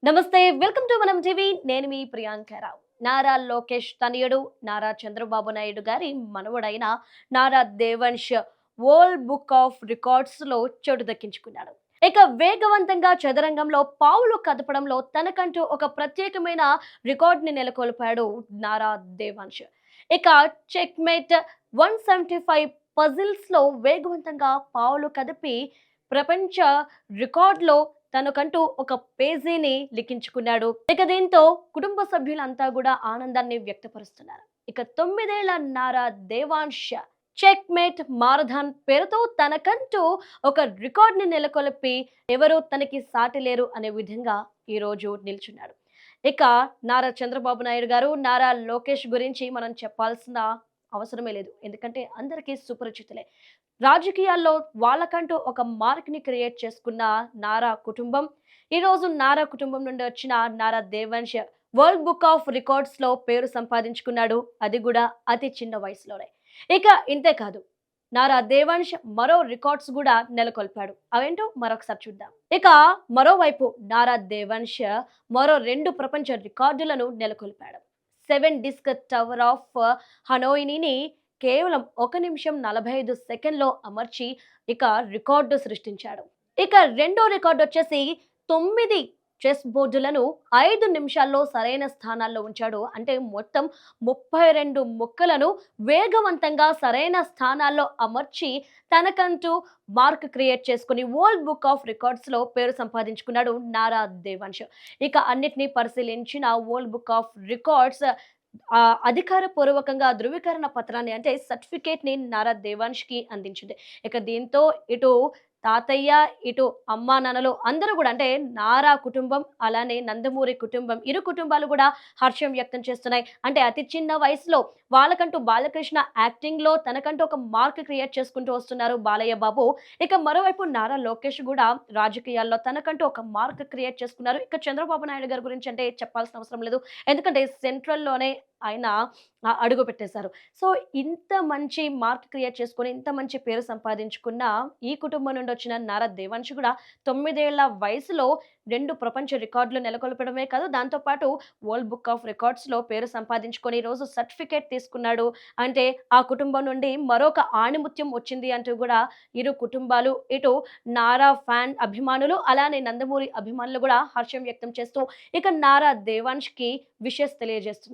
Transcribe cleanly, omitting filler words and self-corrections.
నమస్తే. Welcome to మనం TV. నేను మీ ప్రియాంకరావు. నారా లోకేష్ తనయుడు నారా చంద్రబాబు నాయుడు గారి మనవడైన Nara Devansh world book of రికార్డ్స్‌లో చోటు దక్కించుకున్నాడు. ఇక వేగవంతంగా చదరంగంలో పావులు కదపడంలో తనకంటూ ఒక ప్రత్యేకమైన రికార్డ్‌ని నెలకొల్పాడు నారా దేవాంశ్. ఇక చెక్‌మేట్ 175 పజిల్స్‌లో వేగవంతంగా పావులు కదిపి ప్రపంచ రికార్డ్‌లో తనకంటూ ఒక పేజీని లిఖించుకున్నాడు. ఇక దీంతో కుటుంబ సభ్యులంతా కూడా ఆనందాన్ని వ్యక్తపరుస్తున్నారు. ఇక 9 ఏళ్ల నారా దేవాంశ్ చెక్‌మేట్ మారథాన్ పేరుతో తనకంటూ ఒక రికార్డ్‌ని నెలకొల్పి ఎవరు తనకి సాటి లేరు అనే విధంగా ఈరోజు నిల్చున్నాడు. ఇక నారా చంద్రబాబు నాయుడు గారు, నారా లోకేష్ గురించి మనం చెప్పాల్సిన అవసరమే లేదు. ఎందుకంటే అందరికీ సుపరిచితులే. రాజకీయాల్లో వాళ్ళకంటూ ఒక మార్క్‌ని క్రియేట్ చేసుకున్న నారా కుటుంబం, ఈరోజు నారా కుటుంబం నుండి వచ్చిన Nara Devansh world book of రికార్డ్స్‌లో పేరు సంపాదించుకున్నాడు. అది గూడా అతి చిన్న వయసులోనే. ఇక ఇంతే కాదు. నారా దేవాంశ్ మరో రికార్డ్స్ గూడా నెలకొల్పాడు. అవేంటో మరొకసారి చూద్దాం. ఇక మరోవైపు నారా దేవాంశ్ మరో 2 ప్రపంచ రికార్డులను నెలకొల్పాడు. 7 డిస్క్ టవర్ ఆఫ్ హనోయిని కేవలం 1 నిమిషం 45 సెకండ్‌లో అమర్చి ఇక రికార్డు సృష్టించాడు. ఇక రెండో రికార్డ్ వచ్చేసి 9 చెస్ బోర్డులను 5 నిమిషాల్లో సరైన స్థానాల్లో ఉంచాడు. అంటే మొత్తం 32 ముక్కలను వేగవంతంగా సరైన స్థానాల్లో అమర్చి తనకంటూ మార్క్ క్రియేట్ చేసుకొని వరల్డ్ బుక్ ఆఫ్ రికార్డ్స్‌లో పేరు సంపాదించుకున్నాడు నారా దేవాంశ్. ఇక అన్నిటిని పరిశీలించిన వరల్డ్ బుక్ ఆఫ్ రికార్డ్స్ అధికారపూర్వకంగా ధృవీకరణ పత్రాన్ని అంటే సర్టిఫికేట్‌ని నారా దేవాంష్‌కి అందించింది. ఇక దీంతో ఇటు తాతయ్య, ఇటు అమ్మా, నాన్నలు అందరూ గూడా అంటే నారా కుటుంబం, అలానే నందమూరి కుటుంబం ఇరు కుటుంబాలు గూడా హర్షం వ్యక్తం చేస్తున్నాయి. అంటే అతి చిన్న వయసులో వాళ్ళకంటూ బాలకృష్ణ యాక్టింగ్‌లో తనకంటూ ఒక మార్క్ క్రియేట్ చేసుకుంటూ వస్తున్నారు బాలయ్య బాబు. ఇక మరోవైపు నారా లోకేష్ గూడా రాజకీయాల్లో తనకంటూ ఒక మార్క్ క్రియేట్ చేసుకున్నారు. ఇక చంద్రబాబు నాయుడు గారి గురించి అంటే చెప్పాల్సిన అవసరం లేదు. ఎందుకంటే సెంట్రల్‌లోనే ఆయన అడుగు పెట్టేశారు. సో, ఇంత మంచి మార్క్ క్రియేట్ చేసుకొని, ఇంత మంచి పేరు సంపాదించుకున్న ఈ కుటుంబం నుండి వచ్చిన నారా దేవాంశ్ కూడా 9 ఏళ్ల వయసులో 2 ప్రపంచ రికార్డులు నెలకొల్పడమే కాదు, దాంతో పాటు వరల్డ్ బుక్ ఆఫ్ రికార్డ్స్‌లో పేరు సంపాదించుకొని ఈరోజు సర్టిఫికేట్ తీసుకున్నాడు. అంటే ఆ కుటుంబం నుండి మరొక ఆణిముత్యం వచ్చింది అంటూ కూడా ఇరు కుటుంబాలు, ఇటు నారా ఫ్యాన్ అభిమానులు, అలానే నందమూరి అభిమానులు కూడా హర్షం వ్యక్తం చేస్తూ ఇక నారా దేవాంష్‌కి విషెస్ తెలియజేస్తున్నారు.